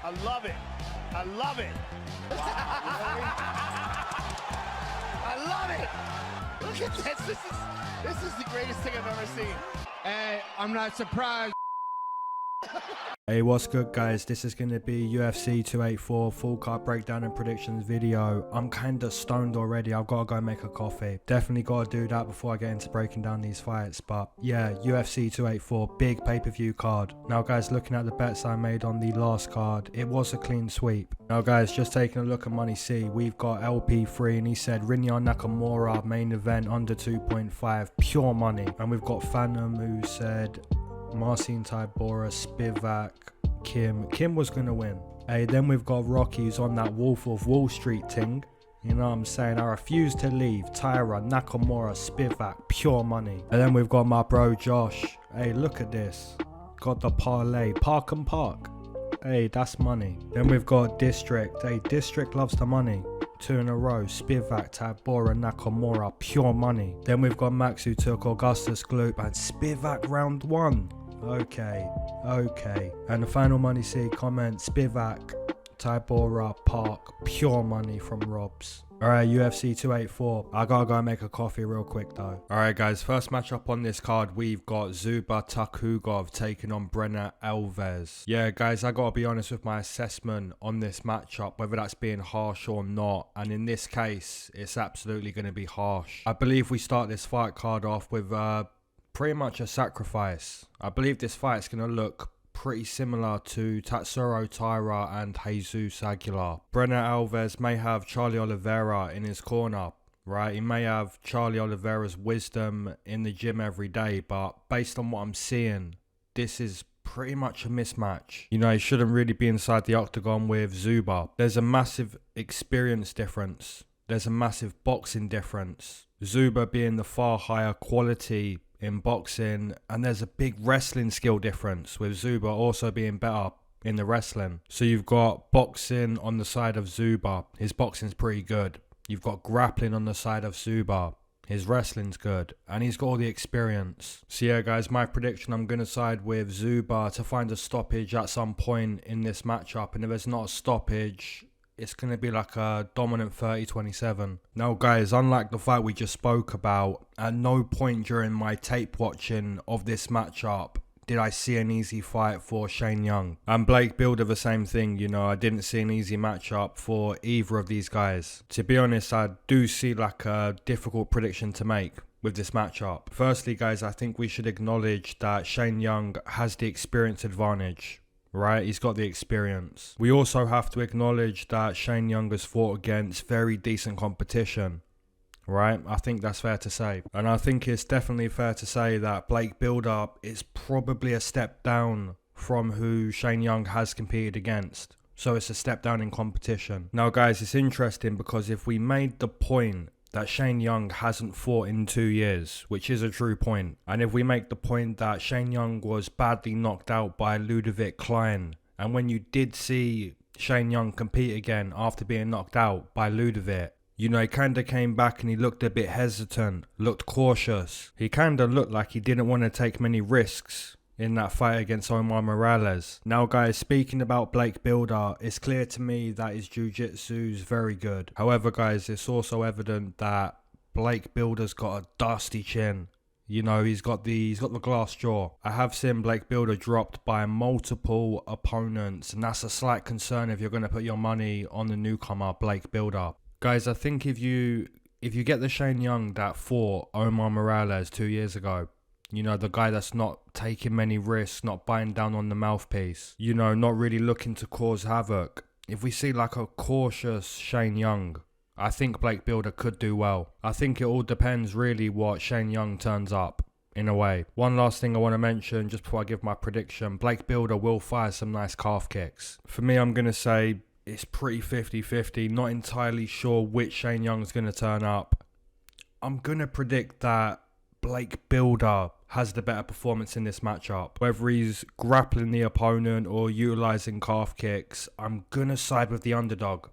I love it. I love it. I love it. Look at this. This is the greatest thing I've ever seen. Hey, I'm not surprised. Hey, what's good guys? This is going to be UFC 284 full card breakdown and predictions video. I'm kind of stoned already. I've got to go make a coffee. Definitely got to do that before I get into breaking down these fights. But yeah, UFC 284, big pay-per-view card. Now guys, looking at the bets I made on the last card, it was a clean sweep. Now guys, just taking a look at MoneyCity, we've got LP3 and he said Rinya Nakamura main event under 2.5, pure money. And we've got Phantom who said Marcin Tybura, Spivak, Kim was gonna win. Hey, then we've got Rocky who's on that Wolf of Wall Street ting. You know what I'm saying? I refuse to leave. Tyra, Nakamura, Spivak, pure money. And then we've got my bro Josh. Hey, look at this. Got the parlay, Park and Park. Hey, that's money. Then we've got District. Hey, District loves the money. 2 in a row, Spivak, Tybura, Nakamura, pure money. Then we've got Max who took Augustus Gloop and Spivak round 1. Okay. And the final MoneyCity comment, Spivak, Tybura, Park, pure money from Robs. Alright, UFC 284. I gotta go and make a coffee real quick though. Alright guys, first matchup on this card, we've got Tukhugov taking on Brenner, Elves. Yeah guys, I gotta be honest with my assessment on this matchup, whether that's being harsh or not. And in this case, it's absolutely going to be harsh. I believe we start this fight card off with pretty much a sacrifice. I believe this fight is going to look pretty similar to Tatsuro Taira and Jesus Aguilar. Brenner Alves may have Charlie Oliveira in his corner, right? He may have Charlie Oliveira's wisdom in the gym every day, but based on what I'm seeing, this is pretty much a mismatch. You know, he shouldn't really be inside the octagon with Zuba. There's a massive experience difference. There's a massive boxing difference. Zuba being the far higher quality in boxing, and there's a big wrestling skill difference with Zuba also being better in the wrestling. So you've got boxing on the side of Zuba, his boxing's pretty good. You've got grappling on the side of Zuba, his wrestling's good, and he's got all the experience. So yeah guys, my prediction, I'm going to side with Zuba to find a stoppage at some point in this matchup, and if there's not a stoppage, it's going to be like a dominant 30-27. Now guys, unlike the fight we just spoke about, at no point during my tape watching of this matchup did I see an easy fight for Shane Young. And Blake Bilder the same thing, you know, I didn't see an easy matchup for either of these guys. To be honest, I do see like a difficult prediction to make with this matchup. Firstly guys, I think we should acknowledge that Shane Young has the experience advantage. Right, he's got the experience. We also have to acknowledge that Shane Young has fought against very decent competition. Right, I think that's fair to say. And I think it's definitely fair to say that Blake Bilder is probably a step down from who Shane Young has competed against. So it's a step down in competition. Now guys, it's interesting because if we made the point that Shane Young hasn't fought in 2 years, which is a true point. And if we make the point that Shane Young was badly knocked out by Ludovic Klein, and when you did see Shane Young compete again after being knocked out by Ludovic, you know, he kind of came back and he looked a bit hesitant, looked cautious. He kind of looked like he didn't want to take many risks in that fight against Omar Morales. Now guys, speaking about Blake Bilder, it's clear to me that his jiu-jitsu is very good. However guys, it's also evident that Blake Bilder's got a dusty chin. You know, he's got the glass jaw. I have seen Blake Bilder dropped by multiple opponents, and that's a slight concern if you're going to put your money on the newcomer Blake Bilder. Guys, I think if you get the Shane Young that fought Omar Morales 2 years ago, you know, the guy that's not taking many risks, not biting down on the mouthpiece, you know, not really looking to cause havoc. If we see like a cautious Shane Young, I think Blake Bilder could do well. I think it all depends really what Shane Young turns up, in a way. One last thing I want to mention just before I give my prediction, Blake Bilder will fire some nice calf kicks. For me, I'm going to say it's pretty 50-50, not entirely sure which Shane Young's going to turn up. I'm going to predict that Blake Bilder has the better performance in this matchup. Whether he's grappling the opponent or utilising calf kicks, I'm going to side with the underdog.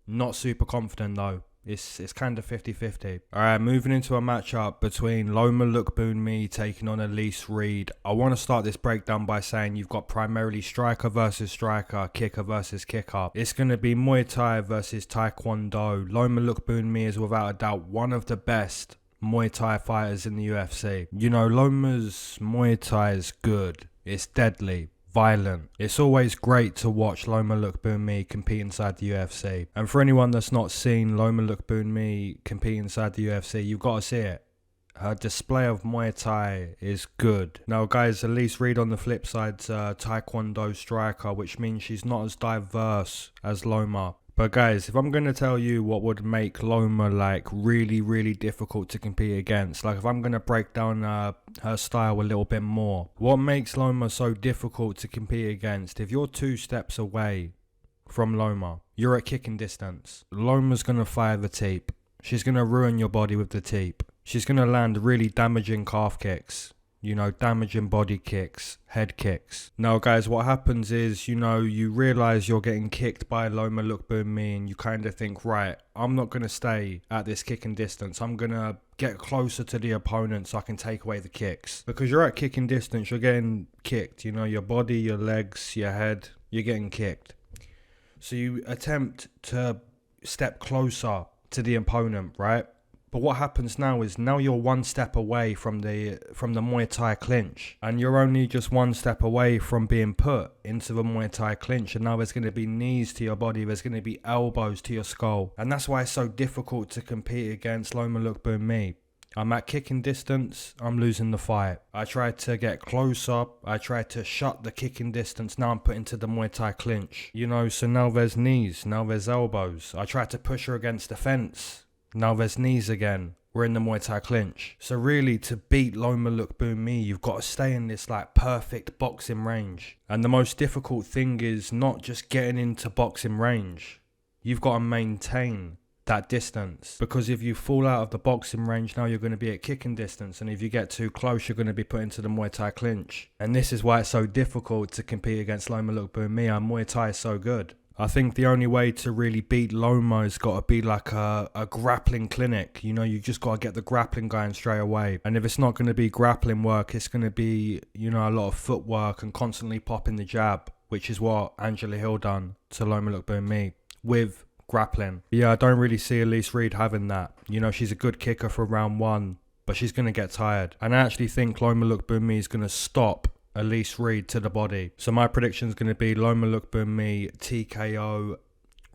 Not super confident though. It's kind of 50-50. Alright, moving into a matchup between Loma Lookboonmee taking on Elise Reed. I want to start this breakdown by saying you've got primarily striker versus striker, kicker versus kicker. It's going to be Muay Thai versus Taekwondo. Loma Lookboonmee is without a doubt one of the best Muay Thai fighters in the UFC. You know, Loma's Muay Thai is good. It's deadly. Violent. It's always great to watch Loma Lookboonmee compete inside the UFC. And for anyone that's not seen Loma Lookboonmee compete inside the UFC, you've got to see it. Her display of Muay Thai is good. Now guys, Elise Reed on the flip side's a Taekwondo striker, which means she's not as diverse as Loma. But guys, if I'm going to tell you what would make Loma like really difficult to compete against, like if I'm going to break down her style a little bit more, what makes Loma so difficult to compete against? If you're 2 steps away from Loma, you're at kicking distance. Loma's going to fire the teep. She's going to ruin your body with the teep. She's going to land really damaging calf kicks. You know, damaging body kicks, head kicks. Now guys, what happens is, you know, you realise you're getting kicked by Loma Lookboonmee and you kind of think, right, I'm not going to stay at this kicking distance. I'm going to get closer to the opponent so I can take away the kicks. Because you're at kicking distance, you're getting kicked. You know, your body, your legs, your head, you're getting kicked. So you attempt to step closer to the opponent, right? But what happens now is now you're 1 step away from the Muay Thai clinch, and you're only just 1 step away from being put into the Muay Thai clinch, and now there's going to be knees to your body, there's going to be elbows to your skull, and that's why it's so difficult to compete against Loma Lookboonmee. I'm at kicking distance, I'm losing the fight. I tried to get closer, I tried to shut the kicking distance, now I'm put into the Muay Thai clinch. You know, so now there's knees, now there's elbows. I tried to push her against the fence. Now there's knees again. We're in the Muay Thai clinch. So really, to beat Loma Lookboonmee, you've got to stay in this like perfect boxing range. And the most difficult thing is not just getting into boxing range. You've got to maintain that distance. Because if you fall out of the boxing range, now you're going to be at kicking distance. And if you get too close, you're going to be put into the Muay Thai clinch. And this is why it's so difficult to compete against Loma Lookboonmee. And Muay Thai is so good. I think the only way to really beat Loma has got to be like a grappling clinic. You know, you just got to get the grappling going straight away. And if it's not going to be grappling work, it's going to be, you know, a lot of footwork and constantly popping the jab, which is what Angela Hill done to Loma Lookboonmee with grappling. Yeah, I don't really see Elise Reed having that. You know, she's a good kicker for round 1, but she's going to get tired. And I actually think Loma Lookboonmee is going to stop Elise Reed to the body. So my prediction is going to be Loma Lookboonmee TKO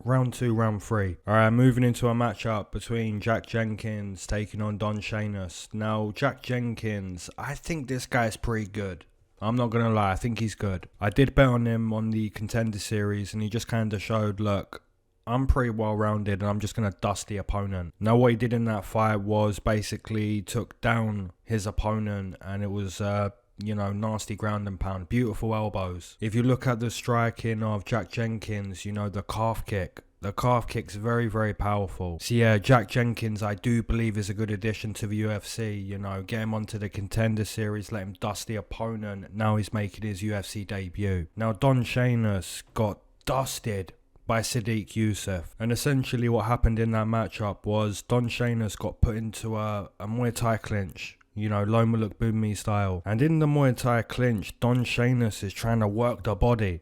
round 2, round 3. Alright, moving into a matchup between Jack Jenkins taking on Don Shainis. Now, Jack Jenkins, I think this guy's pretty good. I'm not going to lie, I think he's good. I did bet on him on the Contender Series and he just kind of showed, look, I'm pretty well rounded and I'm just going to dust the opponent. Now what he did in that fight was basically took down his opponent and it was you know, nasty ground and pound, beautiful elbows. If you look at the striking of Jack Jenkins, you know, the calf kick's very powerful. So yeah, Jack Jenkins I do believe is a good addition to the UFC. You know, get him onto the Contender Series, let him dust the opponent. Now he's making his UFC debut. Now Don Shainis got dusted by Sadiq Yusuff, and essentially what happened in that matchup was Don Shainis got put into a Muay Thai clinch. You know, Loma Lookboonmee style. And in the Muay Thai clinch, Don Shainis is trying to work the body.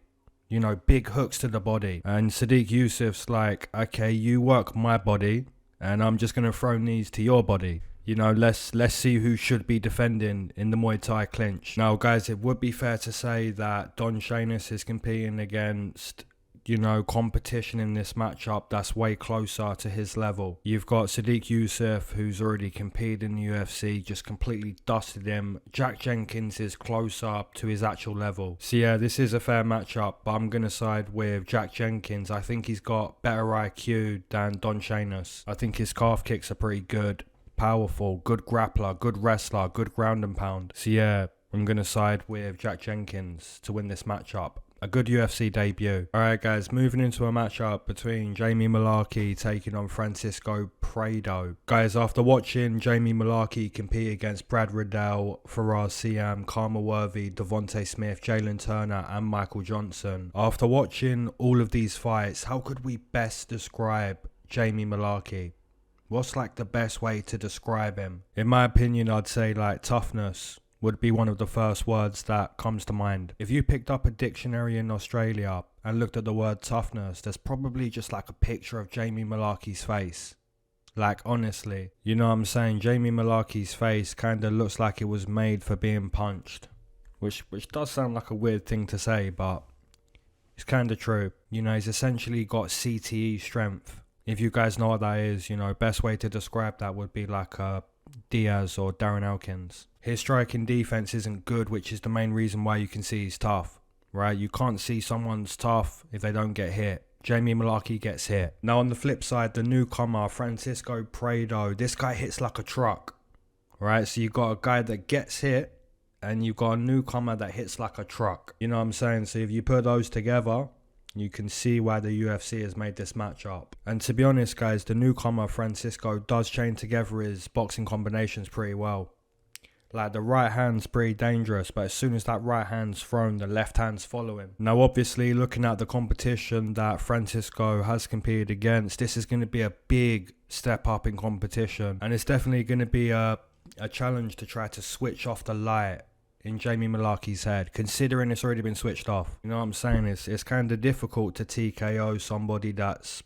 You know, big hooks to the body. And Sadiq Yusuff's like, okay, you work my body, and I'm just going to throw knees to your body. You know, let's see who should be defending in the Muay Thai clinch. Now, guys, it would be fair to say that Don Shainis is competing against, you know, competition in this matchup that's way closer to his level. You've got Sadiq Yusuff, who's already competed in the UFC, just completely dusted him. Jack Jenkins is closer up to his actual level. So yeah, this is a fair matchup, but I'm going to side with Jack Jenkins. I think he's got better IQ than Don Shainis. I think his calf kicks are pretty good, powerful, good grappler, good wrestler, good ground and pound. So yeah, I'm going to side with Jack Jenkins to win this matchup. A good UFC debut. Alright guys, moving into a matchup between Jamie Mullarkey taking on Francisco Prado. Guys, after watching Jamie Mullarkey compete against Brad Riddell, Faraz Siam, Karma Worthy, Devontae Smith, Jalen Turner and Michael Johnson. After watching all of these fights, how could we best describe Jamie Mullarkey? What's like the best way to describe him? In my opinion, I'd say like toughness would be one of the first words that comes to mind. If you picked up a dictionary in Australia and looked at the word toughness, there's probably just like a picture of Jamie Mullarkey's face. Like honestly, you know what I'm saying? Jamie Mullarkey's face kind of looks like it was made for being punched. Which does sound like a weird thing to say, but it's kind of true. You know, he's essentially got CTE strength. If you guys know what that is, you know, best way to describe that would be like Diaz or Darren Elkins. His striking defense isn't good, which is the main reason why you can see he's tough, right? You can't see someone's tough if they don't get hit. Jamie Mullarkey gets hit. Now on the flip side, the newcomer, Francisco Prado, this guy hits like a truck, right? So you got a guy that gets hit, and you've got a newcomer that hits like a truck. You know what I'm saying? So if you put those together, you can see why the UFC has made this matchup. And to be honest, guys, the newcomer, Francisco, does chain together his boxing combinations pretty well. Like, the right hand's pretty dangerous, but as soon as that right hand's thrown, the left hand's following. Now, obviously, looking at the competition that Francisco has competed against, this is going to be a big step up in competition. And it's definitely going to be a challenge to try to switch off the light in Jamie Mullarkey's head, considering it's already been switched off. You know what I'm saying? It's kind of difficult to TKO somebody that's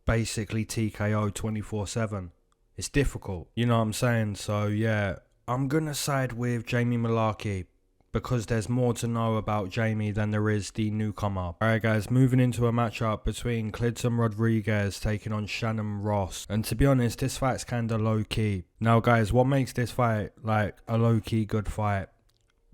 basically TKO 24/7. It's difficult. You know what I'm saying? So yeah, I'm gonna side with Jamie Mullarkey because there's more to know about Jamie than there is the newcomer. Alright guys, moving into a matchup between Kleydson Rodrigues taking on Shannon Ross. And to be honest, this fight's kinda low key. Now guys, what makes this fight like a low key good fight?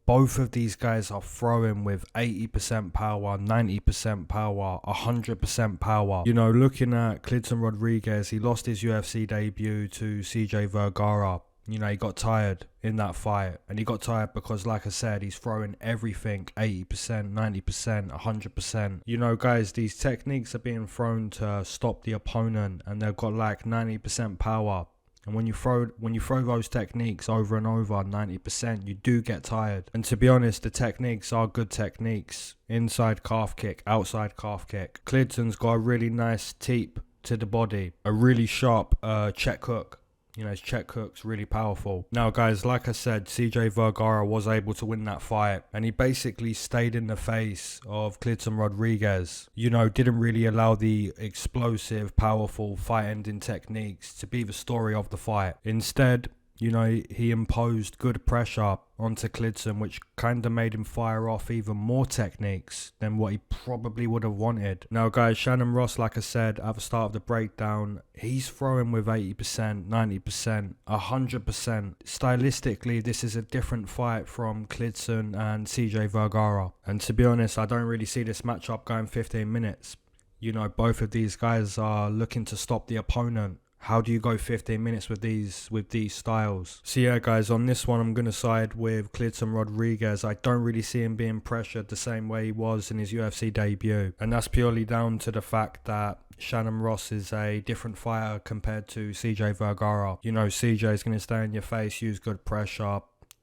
Both of these guys are throwing with 80% power, 90% power, 100% power. You know, looking at Kleydson Rodrigues, he lost his UFC debut to CJ Vergara. You know, he got tired in that fight. And he got tired because, like I said, he's throwing everything 80%, 90%, 100%. You know, guys, these techniques are being thrown to stop the opponent. And they've got like 90% power. And when you throw those techniques over and over 90%, you do get tired. And to be honest, the techniques are good techniques. Inside calf kick, outside calf kick. Kleidson's got a really nice teep to the body. A really sharp check hook. You know, his check hook's really powerful. Now, guys, like I said, CJ Vergara was able to win that fight. And he basically stayed in the face of Kleydson Rodrigues. You know, didn't really allow the explosive, powerful fight-ending techniques to be the story of the fight. Instead, you know, he imposed good pressure onto Kleydson, which kind of made him fire off even more techniques than what he probably would have wanted. Now, guys, Shannon Ross, like I said at the start of the breakdown, he's throwing with 80%, 90%, 100%. Stylistically, this is a different fight from Kleydson and CJ Vergara. And to be honest, I don't really see this matchup going 15 minutes. You know, both of these guys are looking to stop the opponent. How do you go 15 minutes with these styles? So yeah, guys, on this one, I'm going to side with Kleydson Rodrigues. I don't really see him being pressured the same way he was in his UFC debut. And that's purely down to the fact that Shannon Ross is a different fighter compared to CJ Vergara. You know, CJ is going to stay in your face, use good pressure,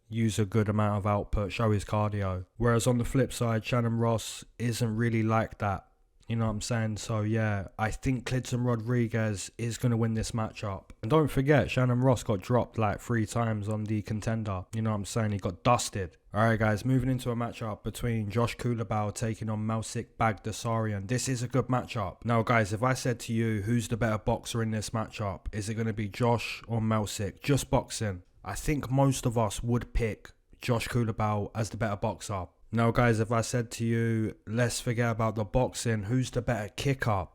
use a good amount of output, show his cardio. Whereas on the flip side, Shannon Ross isn't really like that. You know what I'm saying? So yeah, I think Kleydson Rodrigues is going to win this matchup. And don't forget, Shannon Ross got dropped like 3 times on the contender. You know what I'm saying? He got dusted. Alright guys, moving into a matchup between Josh Culibao taking on Melsik Baghdsaryan. This is a good matchup. Now guys, if I said to you, who's the better boxer in this matchup? Is it going to be Josh or Melsik? Just boxing. I think most of us would pick Josh Culibao as the better boxer. Now guys, if I said to you, let's forget about the boxing, who's the better kicker?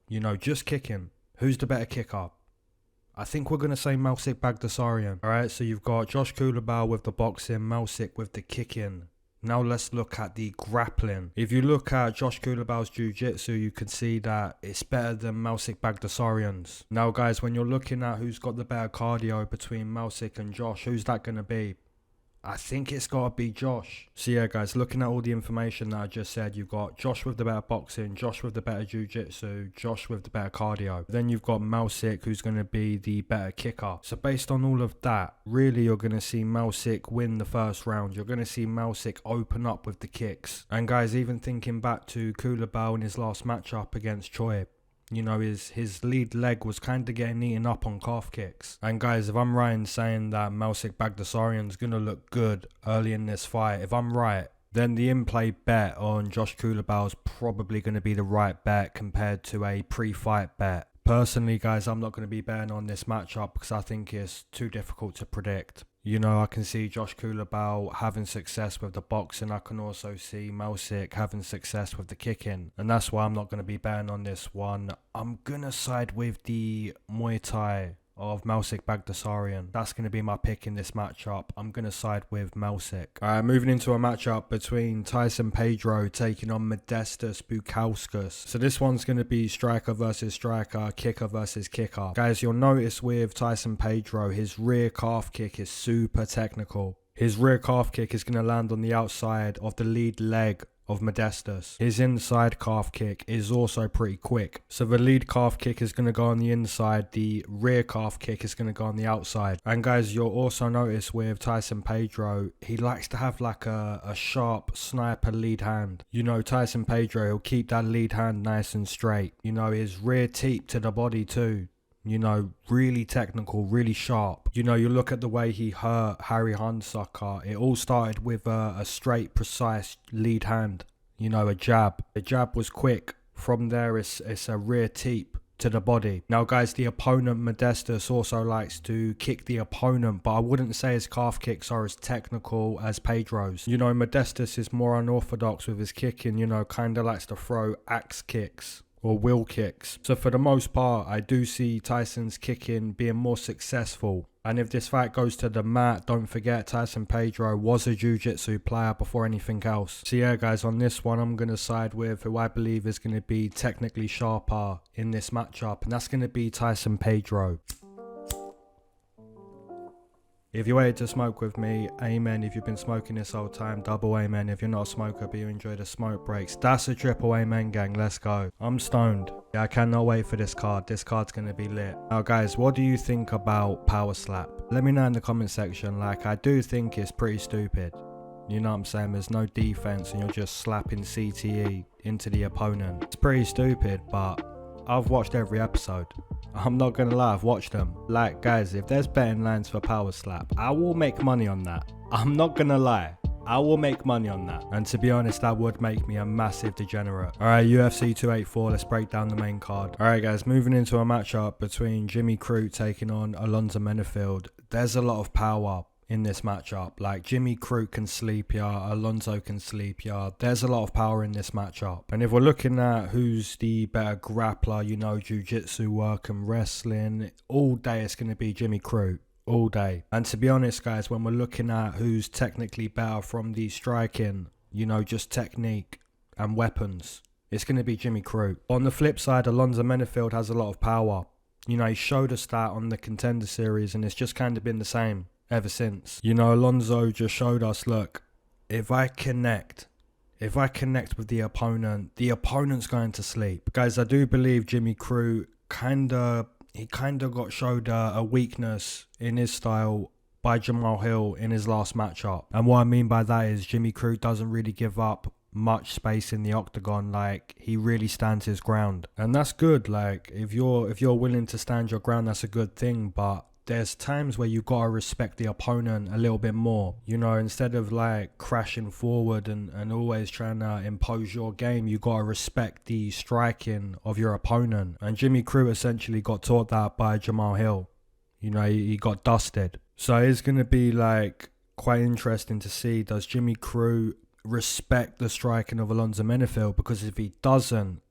You know, just kicking. Who's the better kicker? I think we're going to say Melsik Baghdsaryan. Alright, so you've got Josh Culibao with the boxing, Melsik with the kicking. Now let's look at the grappling. If you look at Josh Kulibao's jiu-jitsu, you can see that it's better than Melsik Baghdsaryan's. Now guys, when you're looking at who's got the better cardio between Melsik and Josh, who's that going to be? I think it's got to be Josh. So yeah guys, looking at all the information that I just said, you've got Josh with the better boxing, Josh with the better jiu-jitsu, Josh with the better cardio. Then you've got Melsik, who's going to be the better kicker. So based on all of that, really you're going to see Melsik win the first round. You're going to see Melsik open up with the kicks. And guys, even thinking back to Culibao in his last matchup against Choi, You know, his lead leg was kind of getting eaten up on calf kicks. And guys, if I'm right in saying that Melsik Baghdsaryan's going to look good early in this fight, if I'm right, then the in-play bet on Josh Culibao is probably going to be the right bet compared to a pre-fight bet. Personally, guys, I'm not going to be betting on this matchup because I think it's too difficult to predict. You know, I can see Josh Culibao having success with the boxing. I can also see Melsik having success with the kicking. And that's why I'm not going to be betting on this one. I'm going to side with the Muay Thai of Melsik Baghdsaryan. That's going to be my pick in this matchup. I'm going to side with Melsik. Alright, moving into a matchup between Tyson Pedro taking on Modestas Bukauskas. So this one's going to be striker versus striker, kicker versus kicker. Guys, you'll notice with Tyson Pedro, his rear calf kick is super technical. His rear calf kick is going to land on the outside of the lead leg of Modestas. His inside calf kick is also pretty quick. So the lead calf kick is going to go on the inside, the rear calf kick is going to go on the outside. And guys, you'll also notice with Tyson Pedro, he likes to have like a sharp sniper lead hand. You know, Tyson Pedro, he'll keep that lead hand nice and straight. You know, his rear teep to the body too. You know, really technical, really sharp. You know, you look at the way he hurt Harry Hunsucker. It all started with a straight, precise lead hand. You know, a jab. The jab was quick. From there, it's a rear teep to the body. Now, guys, the opponent, Modestas, also likes to kick the opponent, but I wouldn't say his calf kicks are as technical as Pedro's. You know, Modestas is more unorthodox with his kicking, you know, kind of likes to throw axe kicks or wheel kicks. So for the most part, I do see Tyson's kicking being more successful. And if this fight goes to the mat, don't forget Tyson Pedro was a jiu-jitsu player before anything else. So yeah, guys, on this one, I'm going to side with who I believe is going to be technically sharper in this matchup, and that's going to be Tyson Pedro. If you waited to smoke with me, amen. If you've been smoking this whole time, double amen. If you're not a smoker but you enjoy the smoke breaks, that's a triple amen, gang. Let's go. I'm stoned. Yeah, I cannot wait for this card. This card's going to be lit. Now, guys, what do you think about power slap? Let me know in the comment section. Like, I do think it's pretty stupid. You know what I'm saying? There's no defense and you're just slapping CTE into the opponent. It's pretty stupid, but I've watched every episode. I'm not gonna lie, I've watched them. Like, guys, if there's betting lines for power slap, I will make money on that. I'm not gonna lie, I will make money on that. And to be honest, that would make me a massive degenerate. Alright, UFC 284, let's break down the main card. Alright guys, moving into a matchup between Jimmy Crute taking on Alonzo Menifield. There's a lot of power in this matchup. Like, Jimmy Crute can sleep ya, Alonzo can sleep ya. There's a lot of power in this matchup. And if we're looking at who's the better grappler, you know, jiu-jitsu work and wrestling, all day it's going to be Jimmy Crute. All day. And to be honest, guys, when we're looking at who's technically better from the striking, you know, just technique and weapons, it's going to be Jimmy Crute. On the flip side, Alonzo Menifield has a lot of power. You know, he showed us that on the Contender Series, and it's just kind of been the same ever since. You know, Alonzo just showed us, look, if I connect with the opponent's going to sleep. Guys, I do believe Jimmy Crute kind of got showed a weakness in his style by Jamal Hill in his last matchup. And what I mean by that is Jimmy Crute doesn't really give up much space in the octagon. Like, he really stands his ground, and that's good. Like, if you're willing to stand your ground, that's a good thing. But there's times where you gotta respect the opponent a little bit more. You know, instead of like crashing forward and always trying to impose your game, you gotta respect the striking of your opponent. And Jimmy Crute essentially got taught that by Jamal Hill. You know, he got dusted. So it's gonna be like quite interesting to see, does Jimmy Crute respect the striking of Alonzo Menifield? Because if he doesn't,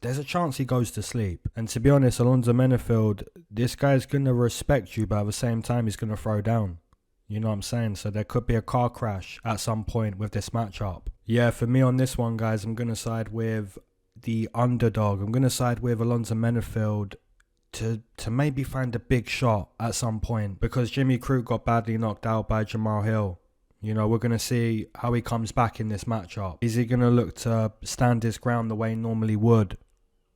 there's a chance he goes to sleep. And to be honest, Alonzo Menifield, this guy's going to respect you, but at the same time, he's going to throw down. You know what I'm saying? So there could be a car crash at some point with this matchup. Yeah, for me on this one, guys, I'm going to side with the underdog. I'm going to side with Alonzo Menifield to maybe find a big shot at some point, because Jimmy Crute got badly knocked out by Jamal Hill. You know, we're going to see how he comes back in this matchup. Is he going to look to stand his ground the way he normally would?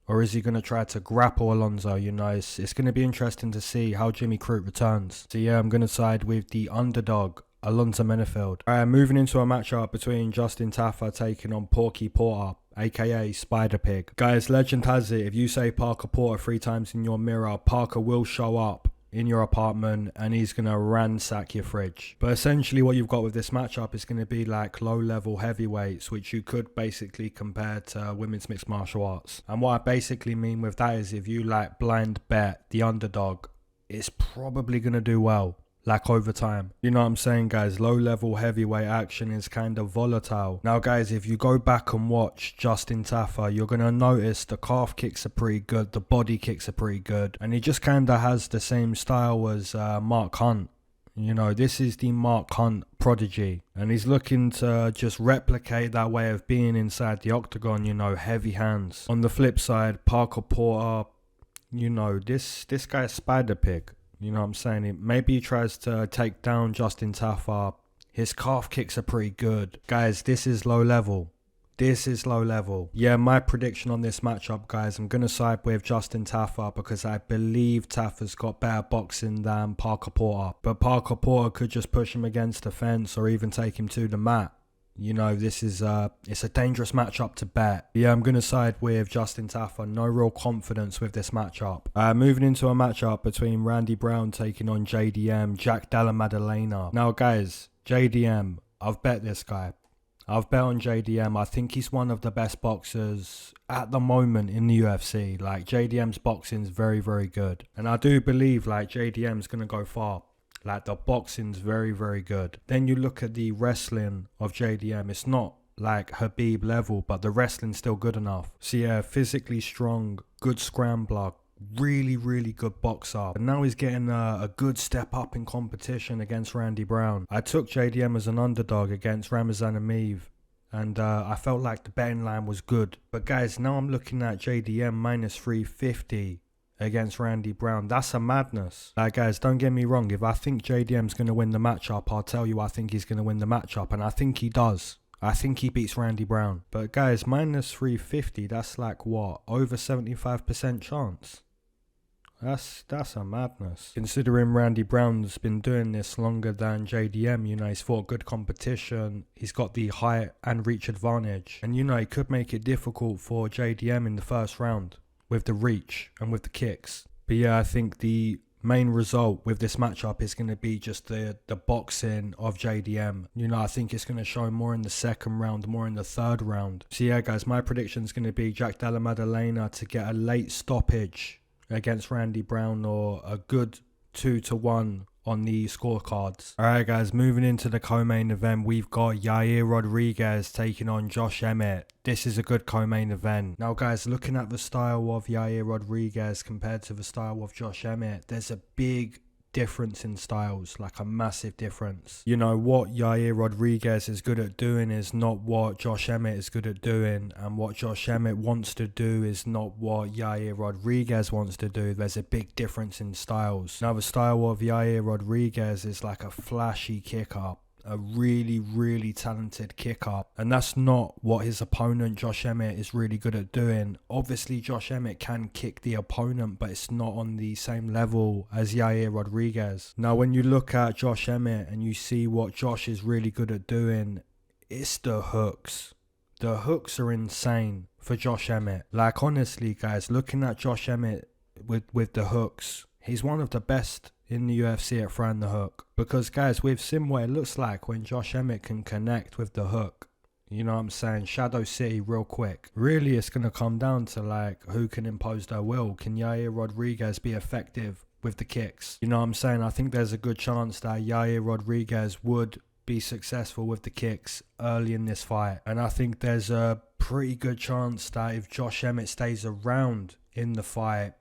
Or is he going to try to grapple Alonzo? You know, it's going to be interesting to see how Jimmy Crute returns. So yeah, I'm going to side with the underdog, Alonzo Menifield. Alright, moving into a matchup between Justin Tafa taking on Porky Porter. aka Spider Pig. Guys, legend has it, if you say Parker Porter 3 times in your mirror, Parker will show up in your apartment and he's gonna ransack your fridge. But essentially what you've got with this matchup is gonna be like low level heavyweights, which you could basically compare to women's mixed martial arts. And what I basically mean with that is if you like blind bet the underdog, it's probably gonna do well. Like over time. You know what I'm saying, guys? Low level heavyweight action is kind of volatile. Now guys, if you go back and watch Justin Tafa, you're going to notice the calf kicks are pretty good, the body kicks are pretty good, and he just kind of has the same style as Mark Hunt. You know, this is the Mark Hunt prodigy, and he's looking to just replicate that way of being inside the octagon, you know, heavy hands. On the flip side, Parker Porter, you know, this guy's Spider Pig. You know what I'm saying? Maybe he tries to take down Justin Tafa. His calf kicks are pretty good. Guys, this is low level. This is low level. Yeah, my prediction on this matchup, guys, I'm going to side with Justin Tafa because I believe Tafa's got better boxing than Parker Porter. But Parker Porter could just push him against the fence or even take him to the mat. You know, this is it's a dangerous matchup to bet. Yeah, I'm going to side with Justin Tafa. No real confidence with this matchup. Moving into a matchup between Randy Brown taking on JDM, Jack Della Maddalena. Now, guys, JDM, I've bet this guy. I've bet on JDM. I think he's one of the best boxers at the moment in the UFC. Like, JDM's boxing's very, very good. And I do believe, like, JDM's going to go far. Like, the boxing's very, very good. Then you look at the wrestling of JDM. It's not like Habib level, but the wrestling's still good enough. So yeah, physically strong, good scrambler, really, really good boxer. And now he's getting a good step up in competition against Randy Brown. I took JDM as an underdog against Ramazan Emeev, and I felt like the betting line was good. But guys, now I'm looking at JDM minus 350. Against Randy Brown. That's a madness. Like, guys, don't get me wrong. If I think JDM's going to win the matchup, I'll tell you I think he's going to win the matchup. And I think he does. I think he beats Randy Brown. But guys, minus 350, that's like what? Over 75% chance. That's a madness. Considering Randy Brown's been doing this longer than JDM, you know, he's fought good competition. He's got the height and reach advantage. And, you know, it could make it difficult for JDM in the first round. With the reach and with the kicks. But yeah, I think the main result with this matchup is going to be just the boxing of JDM. You know, I think it's going to show more in the second round, more in the third round. So yeah, guys, my prediction is going to be Jack Della Maddalena to get a late stoppage against Randy Brown or a good 2-1 on the scorecards. Alright guys, moving into the co-main event, we've got Yair Rodrigues taking on Josh Emmett. This is a good co-main event. Now guys, looking at the style of Yair Rodrigues compared to the style of Josh Emmett, there's a big difference in styles, like a massive difference. You know, what Yair Rodrigues is good at doing is not what Josh Emmett is good at doing, and what Josh Emmett wants to do is not what Yair Rodrigues wants to do. There's a big difference in styles. Now the style of Yair Rodrigues is like a flashy kick up, a really, really talented kick up, and that's not what his opponent Josh Emmett is really good at doing. Obviously Josh Emmett can kick the opponent, but it's not on the same level as Yair Rodrigues. Now when you look at Josh Emmett and you see what Josh is really good at doing, it's the hooks. The hooks are insane for Josh Emmett. Like, honestly guys, looking at Josh Emmett with the hooks, he's one of the best in the UFC at throwing the hook. Because guys, we've seen what it looks like when Josh Emmett can connect with the hook. You know what I'm saying? Shadow City real quick. Really, it's going to come down to like who can impose their will. Can Yair Rodrigues be effective with the kicks? You know what I'm saying? I think there's a good chance that Yair Rodrigues would be successful with the kicks early in this fight. And I think there's a pretty good chance that if Josh Emmett stays around in the fight,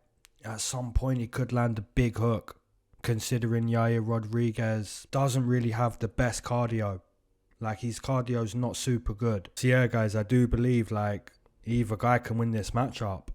at some point he could land a big hook. Considering Yair Rodrigues doesn't really have the best cardio. Like, his cardio's not super good. So yeah guys, I do believe like either guy can win this matchup.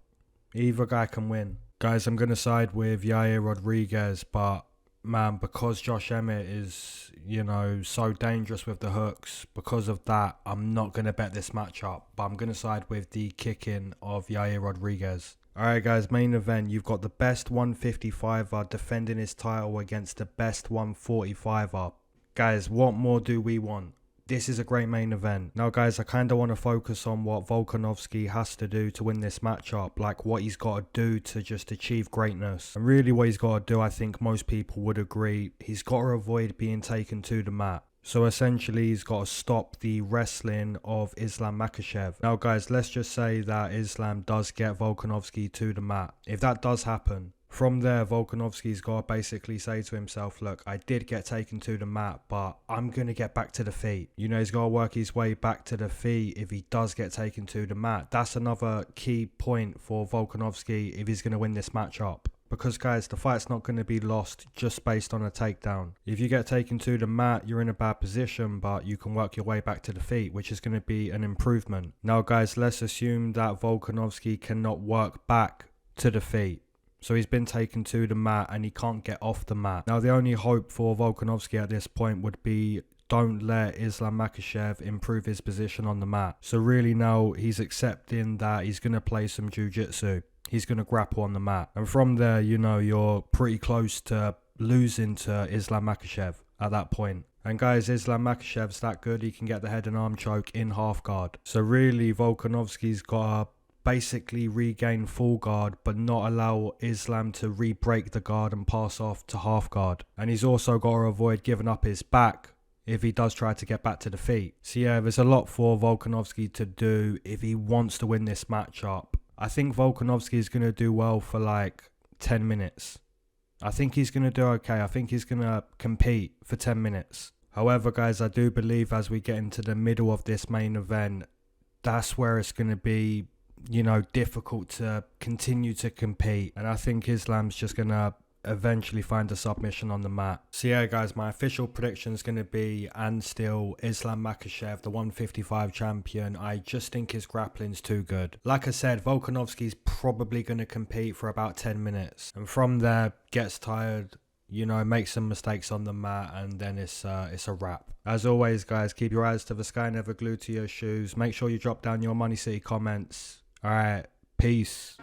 Either guy can win. Guys, I'm going to side with Yair Rodrigues, but man, because Josh Emmett is, you know, so dangerous with the hooks, because of that, I'm not going to bet this matchup, but I'm going to side with the kicking of Yair Rodrigues. Alright guys, main event, you've got the best 155er defending his title against the best 145er. Guys, what more do we want? this is a great main event. Now guys, I kind of want to focus on what Volkanovski has to do to win this matchup, like what he's got to do to just achieve greatness. And really what he's got to do, I think most people would agree, he's got to avoid being taken to the mat. So essentially he's got to stop the wrestling of Islam Makhachev. Now guys, let's just say that Islam does get Volkanovski to the mat. If that does happen, from there, Volkanovski's got to basically say to himself, look, I did get taken to the mat, but I'm going to get back to the feet. You know, he's got to work his way back to the feet if he does get taken to the mat. That's another key point for Volkanovski if he's going to win this matchup. Because guys, the fight's not going to be lost just based on a takedown. If you get taken to the mat, you're in a bad position, but you can work your way back to the feet, which is going to be an improvement. Now guys, let's assume that Volkanovski cannot work back to the feet. So he's been taken to the mat and he can't get off the mat. Now the only hope for Volkanovski at this point would be don't let Islam Makhachev improve his position on the mat. So really now he's accepting that he's going to play some jiu-jitsu. He's going to grapple on the mat. And from there, you know, you're pretty close to losing to Islam Makhachev at that point. And guys, Islam Makhachev's that good. He can get the head and arm choke in half guard. So really Volkanovski's got to basically regain full guard but not allow Islam to re-break the guard and pass off to half guard. And he's also got to avoid giving up his back if he does try to get back to the feet. So yeah, there's a lot for Volkanovski to do if he wants to win this matchup. I think Volkanovski is going to do well for like 10 minutes. I think he's going to do okay. I think he's going to compete for 10 minutes. However guys, I do believe as we get into the middle of this main event, that's where it's going to be, you know, difficult to continue to compete. And I think Islam's just going to eventually find a submission on the mat. So yeah guys, my official prediction is going to be, and still, Islam Makhachev, the 155 champion. I just think his grappling's too good. Like I said, Volkanovski's probably going to compete for about 10 minutes. And from there, gets tired, you know, makes some mistakes on the mat, and then it's a wrap. As always guys, keep your eyes to the sky, never glued to your shoes. Make sure you drop down your MoneyCity comments. Alright, peace.